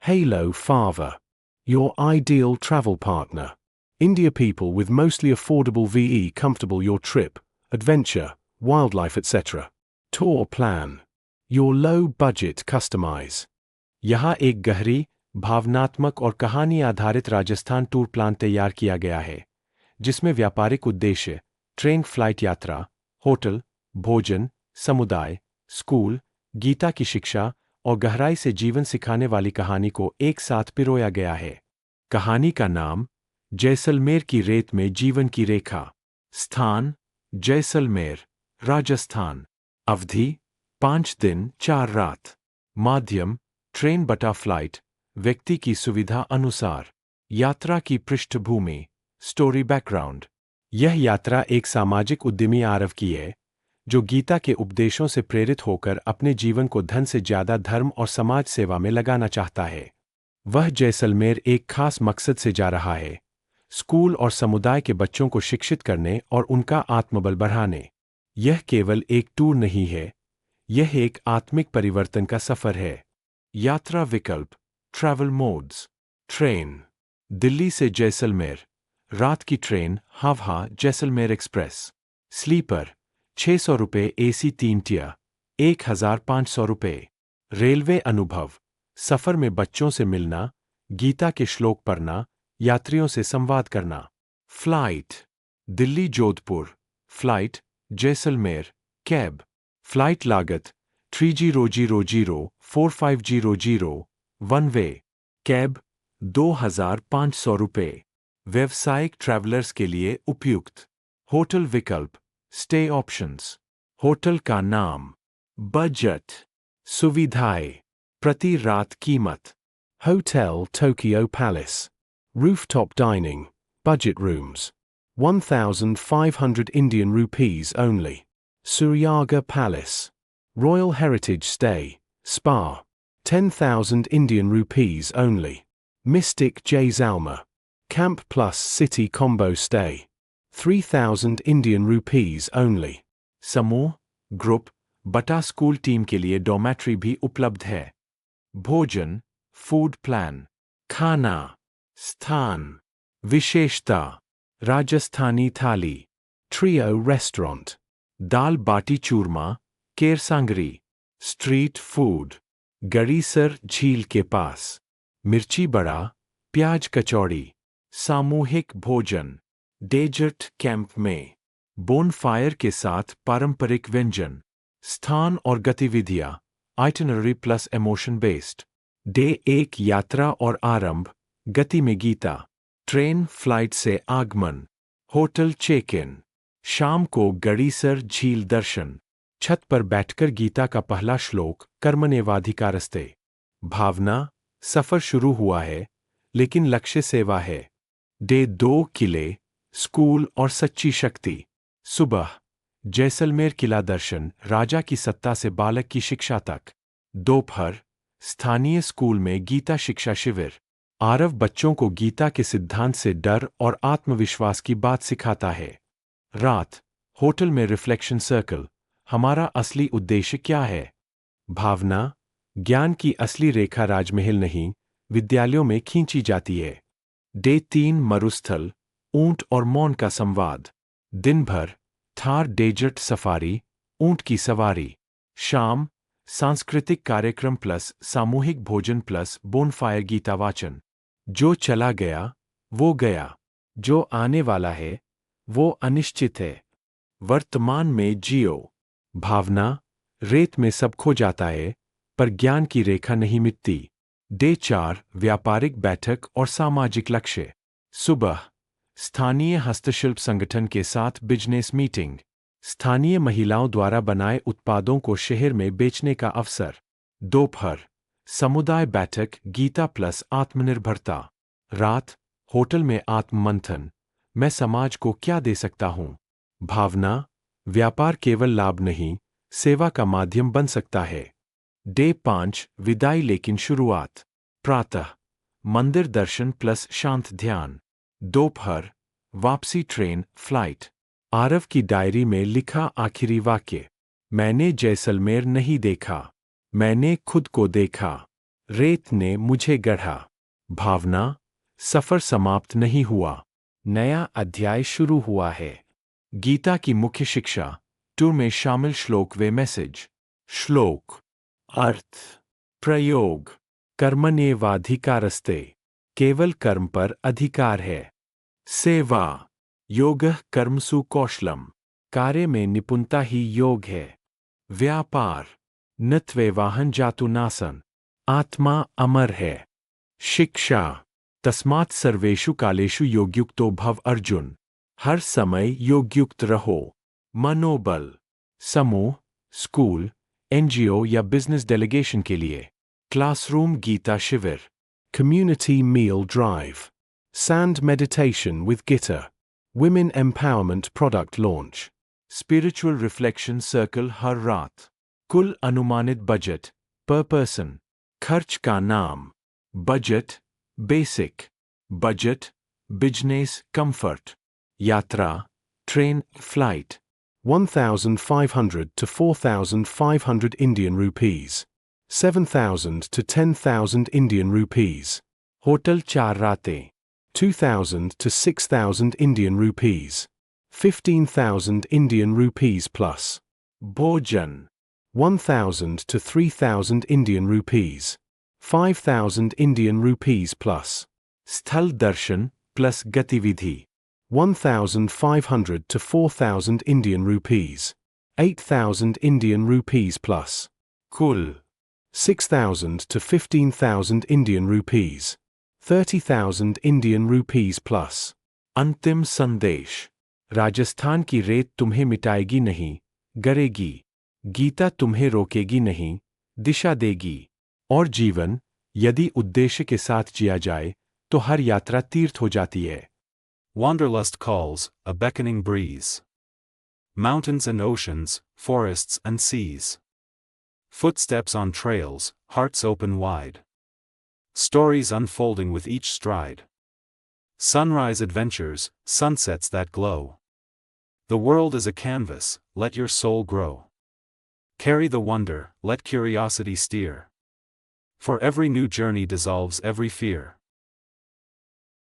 Halo Fava. Your ideal travel partner. India people with mostly affordable VE comfortable your trip, adventure, wildlife etc. Tour plan. Your low budget customize. यहाँ एक गहरी, भावनात्मक और कहानी आधारित Rajasthan tour plan तैयार किया गया है, जिसमें व्यापारिक उद्देश्य, ट्रेन फ्लाइट यात्रा, होटल, भोजन, समुदाय, स्कूल, गीता की शिक्षा और गहराई से जीवन सिखाने वाली कहानी को एक साथ पिरोया गया है। कहानी का नाम जैसलमेर की रेत में जीवन की रेखा। स्थान जैसलमेर, राजस्थान। अवधि 5 दिन 4 रात। माध्यम ट्रेन बटा फ्लाइट, व्यक्ति की सुविधा अनुसार। यात्रा की पृष्ठभूमि, स्टोरी बैकग्राउंड। यह यात्रा एक सामाजिक उद्यमी आरव की है, जो गीता के उपदेशों से प्रेरित होकर अपने जीवन को धन से ज्यादा धर्म और समाज सेवा में लगाना चाहता है। वह जैसलमेर एक खास मकसद से जा रहा है, स्कूल और समुदाय के बच्चों को शिक्षित करने और उनका आत्मबल बढ़ाने। यह केवल एक टूर नहीं है, यह एक आत्मिक परिवर्तन का सफर है। यात्रा विकल्प, ट्रैवल मोड्स। ट्रेन, दिल्ली से जैसलमेर, रात की train Howrah Jaisalmer express. Sleeper, 600 रुपये AC 3 टियर, 1500 रुपये। रेलवे अनुभव, सफर में बच्चों से मिलना, गीता के श्लोक पढ़ना, यात्रियों से संवाद करना। Flight, Delhi Jodhpur, flight Jaisalmer, cab. Flight लागत 30004500, वन वे। कैब 2500 रुपये। व्यावसायिक ट्रैवलर्स के लिए उपयुक्त। होटल विकल्प, स्टे ऑप्शंस। होटल का नाम, बजट। सुविधाएं, प्रति रात कीमत। Hotel Tokyo palace, rooftop dining, budget rooms, 1,500 Indian rupees only. Suryagarh Palace, Royal Heritage Stay, Spa, 10,000 Indian rupees only. Mystic Jaisalmer, Camp Plus City Combo Stay, 3,000 Indian rupees only. समूह, group, बटा school team के लिए dormitory भी उपलब्ध है। भोजन, food plan. खाना, स्थान, विशेषता, राजस्थानी थाली, ट्रियो रेस्टोरेंट, दाल बाटी चूरमा, केरसांगरी। स्ट्रीट फूड, गड़ीसर झील के पास, मिर्ची बड़ा, प्याज कचौड़ी। सामूहिक भोजन, डेजर्ट कैंप में, बोनफायर के साथ पारंपरिक व्यंजन। स्थान और गतिविधियां, itinerary plus emotion based. Day 1 यात्रा और आरंभ, गति में गीता। ट्रेन फ्लाइट से आगमन, होटल चेक इन। शाम को गड़ीसर झील दर्शन, छत पर बैठकर गीता का पहला श्लोक कर्मण्येवाधिकारस्ते। भावना, सफर शुरू हुआ है, लेकिन लक्ष्य सेवा है। डे 2 किले, स्कूल और सच्ची शक्ति। सुबह, जैसलमेर किला दर्शन, राजा की सत्ता से बालक की शिक्षा तक। दोपहर, स्थानीय स्कूल में गीता शिक्षा शिविर। आरव बच्चों को गीता के सिद्धांत से डर और आत्मविश्वास की बात सिखाता है। रात, होटल में रिफ्लेक्शन सर्कल, हमारा असली उद्देश्य क्या है। भावना, ज्ञान की असली रेखा राजमहल नहीं, विद्यालयों में खींची जाती है। डे 3 मरुस्थल, ऊंट और मौन का संवाद। दिन भर, थार डेजर्ट सफारी, ऊंट की सवारी। शाम, सांस्कृतिक कार्यक्रम प्लस सामूहिक भोजन प्लस बोनफायर गीता वाचन। जो चला गया, वो गया। जो आने वाला है, वो अनिश्चित है। वर्तमान में जियो। भावना, रेत में सब खो जाता है, पर ज्ञान की रेखा नहीं मिटती। डे 4 व्यापारिक बैठक और सामाजिक लक्ष्य। सुबह, स्थानीय हस्तशिल्प संगठन के साथ बिजनेस मीटिंग। स्थानीय महिलाओं द्वारा बनाए उत्पादों को शहर में बेचने का अवसर। दोपहर, समुदाय बैठक गीता प्लस आत्मनिर्भरता। रात, होटल में आत्ममंथन, मैं समाज को क्या दे सकता हूं। भावना, व्यापार केवल लाभ नहीं, सेवा का माध्यम बन सकता है। डे 5 विदाई लेकिन शुरुआत। प्रातः, मंदिर दर्शन प्लस शांत ध्यान। दोपहर, वापसी ट्रेन फ्लाइट। आरव की डायरी में लिखा आखिरी वाक्य, मैंने जैसलमेर नहीं देखा, मैंने खुद को देखा। रेत ने मुझे गढ़ा। भावना, सफर समाप्त नहीं हुआ, नया अध्याय शुरू हुआ है। गीता की मुख्य शिक्षा, टूर में शामिल श्लोक व मैसेज। श्लोक। अर्थ। प्रयोग। कर्मण्येवाधिकारस्ते, केवल कर्म पर अधिकार है। सेवा। योगः कर्मसु कौशलम, कार्य में निपुणता ही योग है। व्यापार। नत्वेवाहन जातु नासन, आत्मा अमर है। शिक्षा। तस्मात् सर्वेषु कालेषु योगयुक्तो भव अर्जुन, हर समय योगयुक्त रहो। मनोबल। समूह, स्कूल, एनजीओ या बिजनेस डेलीगेशन के लिए। क्लासरूम गीता शिविर। Community meal drive. Sand meditation with Gita. Women empowerment product launch. Spiritual reflection circle हर रात। कुल अनुमानित बजट पर पर्सन। खर्च का नाम। Budget, basic. Budget, business, comfort. यात्रा, train, flight. 1,500 to 4,500 Indian rupees. 7,000 to 10,000 Indian rupees. Hotel 4 rateं. 2,000 to 6,000 Indian rupees. 15,000 Indian rupees plus. Bhojan. 1,000 to 3,000 Indian rupees. 5,000 Indian rupees plus. Sthal darshan plus gatividhi. 1,500 to 4,000 Indian rupees. 8,000 Indian rupees plus. Kul. 6,000 to 15,000 Indian rupees. 30,000 Indian rupees plus. अंतिम संदेश। राजस्थान की रेत तुम्हें मिटाएगी नहीं, गरेगी। गीता तुम्हें रोकेगी नहीं, दिशा देगी। और जीवन, यदि उद्देश्य के साथ जिया जाए, तो हर यात्रा तीर्थ हो जाती है। Wanderlust calls, a beckoning breeze. Mountains and oceans, forests and seas. Footsteps on trails, hearts open wide. Stories unfolding with each stride. Sunrise adventures, sunsets that glow. The world is a canvas, let your soul grow. Carry the wonder, let curiosity steer. For every new journey dissolves every fear.